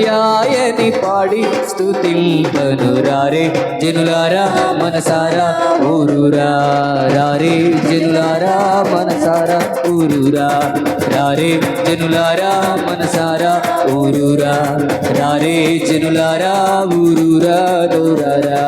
హల్లెలూయాయని పాడి స్తుతింపను రారే జనులారా మనసారా ఊరురా రారే జనులారా మనసారా ఊరురా రారే జనులారా మనసారా ఊరురా రారే జనులారా ఊరురా దూరరా.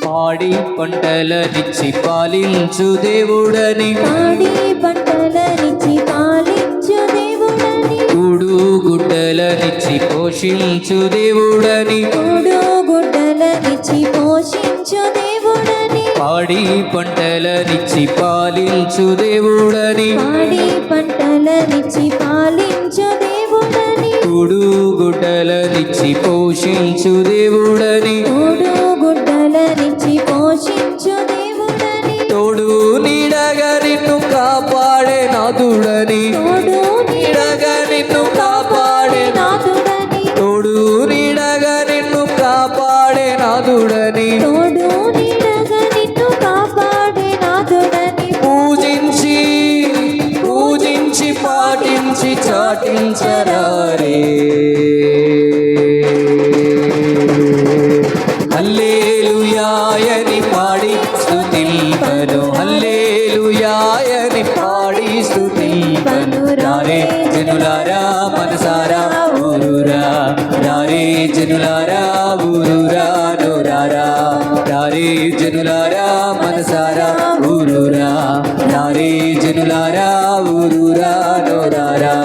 పాడి పంటలనిచ్చి పాలించు దేవుడని పాడి పంటలనిచ్చి పాలించు దేవుడని కూడు గుడ్డలనిచ్చి పోషించు దేవుడని కూడు గుడ్డలనిచ్చి పోషించు దేవుడని పాడి పంటలనిచ్చి పాలించు దేవుడని పాడి పంటలనిచ్చి పాలించు దేవుడని కూడు గుడ్డలనిచ్చి పోషించు దేవుడని కూడు గుడ్డలనిచ్చి పోషించు దేవుడని తోడు నీడగా నిన్ను కాపాడే నాథుడని తోడు నీడగా నిన్ను కాపాడే నాథుడని తోడు నీడగా నిన్ను కాపాడే నాథుడని తోడు నీడగా నిన్ను కాపాడే నాథుడని పూజించి పూజించి పాటించి చాటించరారే హల్లెలూయాయని పాడి స్తుతింపను హల్లెలూయాయని పాడి స్తుతింపను రారే జనులారా మనసారా ఊరురా రారే జనులారా ఊరురా నోరారా రారే జనులారా మనసారా ఊరురా రారే జనులారా ఊరురా నోరారా.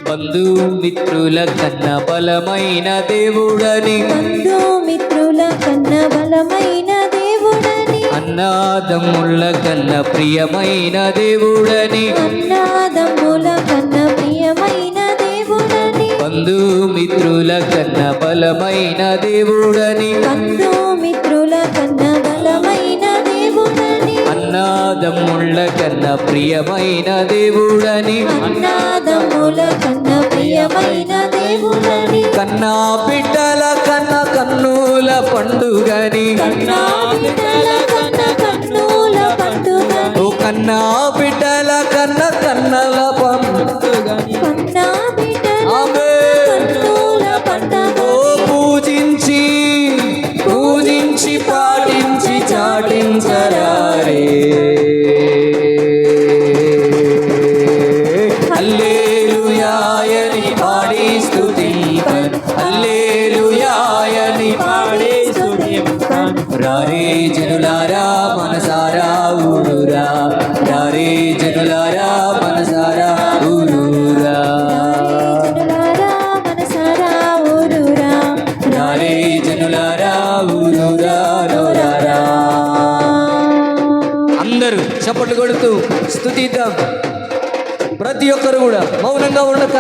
బంధుమిత్రుల కన్న బలమైన దేవుడని బంధుమిత్రుల కన్న బలమైన దేవుడని అన్నాదమ్ముల కన్న ప్రియమైన దేవుడని అన్నాదమ్ముల కన్న ప్రియమైన దేవుడని బంధుమిత్రుల కన్న బలమైన దేవుడని బంధుమిత్రుల కన్న బలమైన దేవుడని అన్నాదమ్ముల కన్న ప్రియమైన దేవుడని అన్నాదమ్ముల కన్న ప్రియమైన దేవుడని కన్నా బిడ్డల కన్న కన్నుల పండుగని కన్నా బిడ్డల కన్న కన్నుల పండుగని ఓ కన్నా బిడ్డల కన్న కన్నల పండుగని కన్నా బిడ్డల ఆమేన్. కన్నుల పండుగని ఓ పూజించి పూజించి పాటించి చాటించరారే హల్లెలూయాయని పాడి స్తుతింపను హల్లెలూయాయని పాడి స్తుతింపను రారే జనులారా మనసారా ఊరురా రారే జనులారా మనసారా ఊరురా జనులారా మనసారా ఊరురా రారే జనులారా ఊరురా నోరారా. అందరూ చప్పట్లు కొడుతూ స్తుతిద్దాం. ప్రతి ఒక్కరు కూడా మౌనంగా ఉండక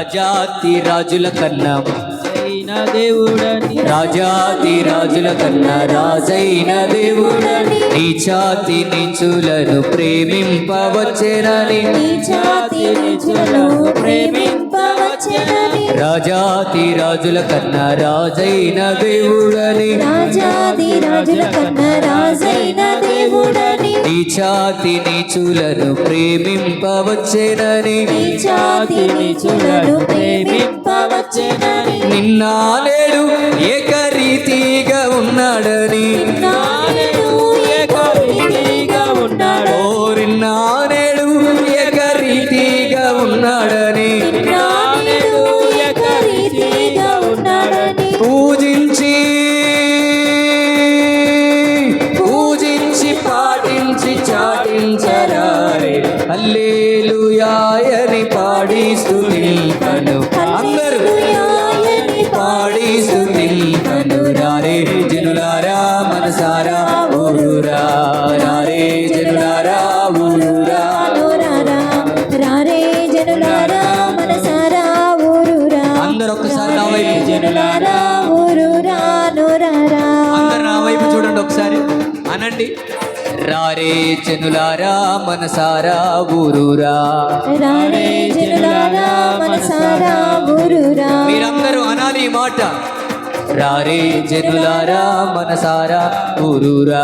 రాజాతి రాజుల కన్నా అయిన దేవుడని రాజాతి రాజుల కన్నా రాజైన దేవుడని నీచాతి నీచులను ప్రేమింపవచ్చెనని నీచాతి నీచులను ప్రేమింపవచ్చెనని రాజాతి రాజుల కన్నా రాజైన దేవుడని రాజాది రాజుల కన్నా రాజైన దేవుడని నీచాతి నీచులను ప్రేమింపవచ్చెనని నీచాతి నీచులను ప్రేమింపవచ్చెనని నిన్న నేడు ఏకరీతిగా ఉన్నాడని నాడు ఏకరీతిగా ఉన్నాడు ఓ నిన్న నేడు ఏకరీతిగా ఉన్నాడని నాడు ఏకరీతిగా ఉన్నాడని పూజించి పాటించి చాటించరారే హల్లెలూయాయని పాడి స్తుతింపను అందరూ పాడి స్తుతింపను రారే జనులారా మనసారా ఊరురా రారే జనులారా ఊరురా రారే జనులారా మనసారా ఊరురా అందరూ ఒక్కసారి నా వైపు జనులారా ఊరురా నోరారా అందరు నా వైపు చూడండి ఒకసారి అనండి రారే జనులారా మనసారా ఊరురా రారే జనులారా మనసారా ఊరురా మీరందరూ అనాలి ఈ మాట రారే జనులారా మనసారా ఊరురా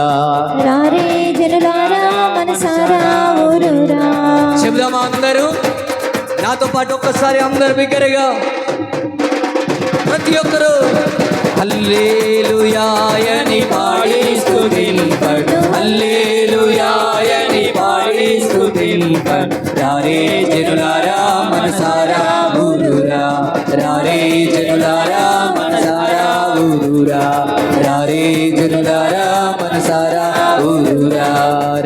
రారే జనులారా మనసారా ఊరురా చెబుదామా అందరూ నాతో పాటు ఒక్కసారి అందరు బిగ్గరగా ప్రతి ఒక్కరు హల్లెలూయాయని పాడి స్తుతింపడు హల్లెలూయాయని పాడి స్తుతింపడు రారే జనులారా మనసారా ఊరురా రారే జనులారా మనసారా ఊరురా రారే జనులారా మనసారా ఊరురా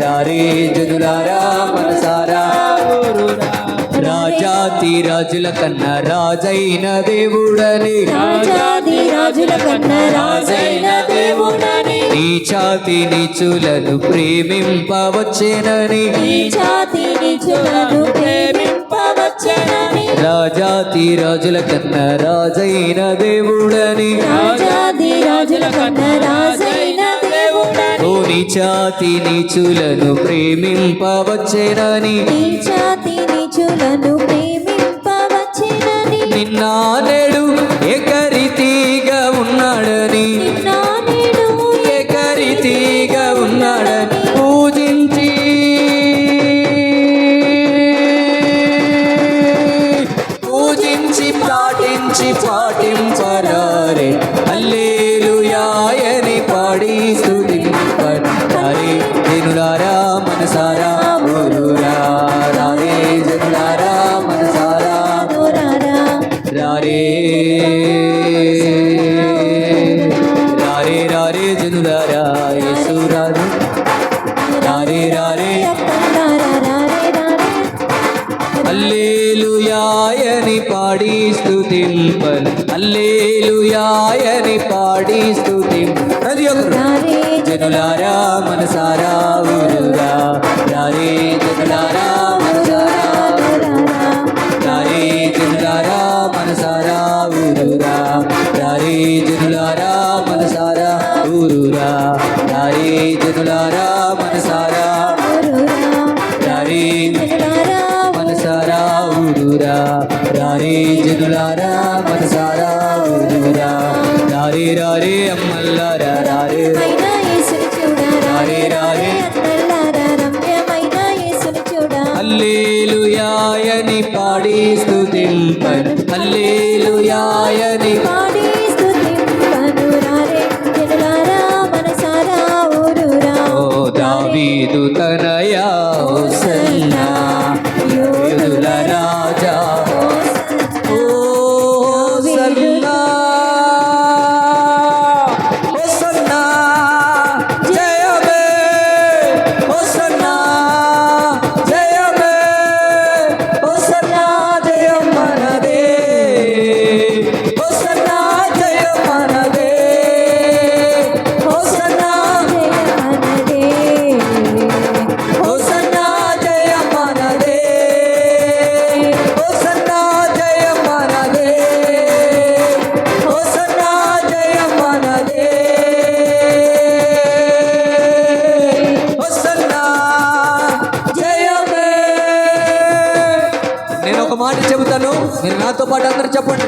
రారే జనులారా మనసారా ఊరురా రాజాతి రాజుల కన్నా రాజైన దేవుడని రాజాది రాజుల కన్నా రాజైన దేవుడని నీచాతి నీచులను ప్రేమింపవచ్చెనని నీచాతి నీచులను ప్రేమింపవచ్చెనని రాజాతి రాజుల కన్నా రాజైన దేవుడని రాజాది రాజుల కన్నా రాజైన దేవుడని ఓ నీచాతి నీచులను ప్రేమింపవచ్చెనని నీచాతి నీచులను ప్రేమింపవచ్చెనని నిన్న నేడు ఏకరీతిగా ఉన్నాడని నానేడు ఏకరీతిగా ఉన్నాడని పూజించి పాటించరారే హల్లెలూయాయని పాడి స్తుతింపరారే జనులారా మనసారా ఊరురా రారే జనులారా మనసారా నోరారా రారే రారే రారే జనులారా యేసు రారు రారే రారే హల్లెలూయాయని పాడి స్తుతింపన్ హల్లెలూయాయని పాడి ప్రతి ఒక్కరు జనులారా మనసారా ఊరురా రారే జనులారా మనసారా రారే జనులారా మనసారా ఊరురా రారే జనులారా మనసారా ఊరురా రారే జనులారా మనసారా రారే మనసారా ఊరురా రారే జనులారా మనసారా ఊరురా రారే రారే అమ్మల్లారా రారే రారే రారే హల్లెలూయాయని పాడి స్తుతింపన్ హల్లెలూయాయని ఓ దావీదు తనయా హోసన్నా యూదుల రాజా హోసన్నా హోసన్నా జయమే హోసన్నా జయమే హోసన్నా జయం మనదే హోసన్నా మీరు నాతో పాటు అందరూ చెప్పండి.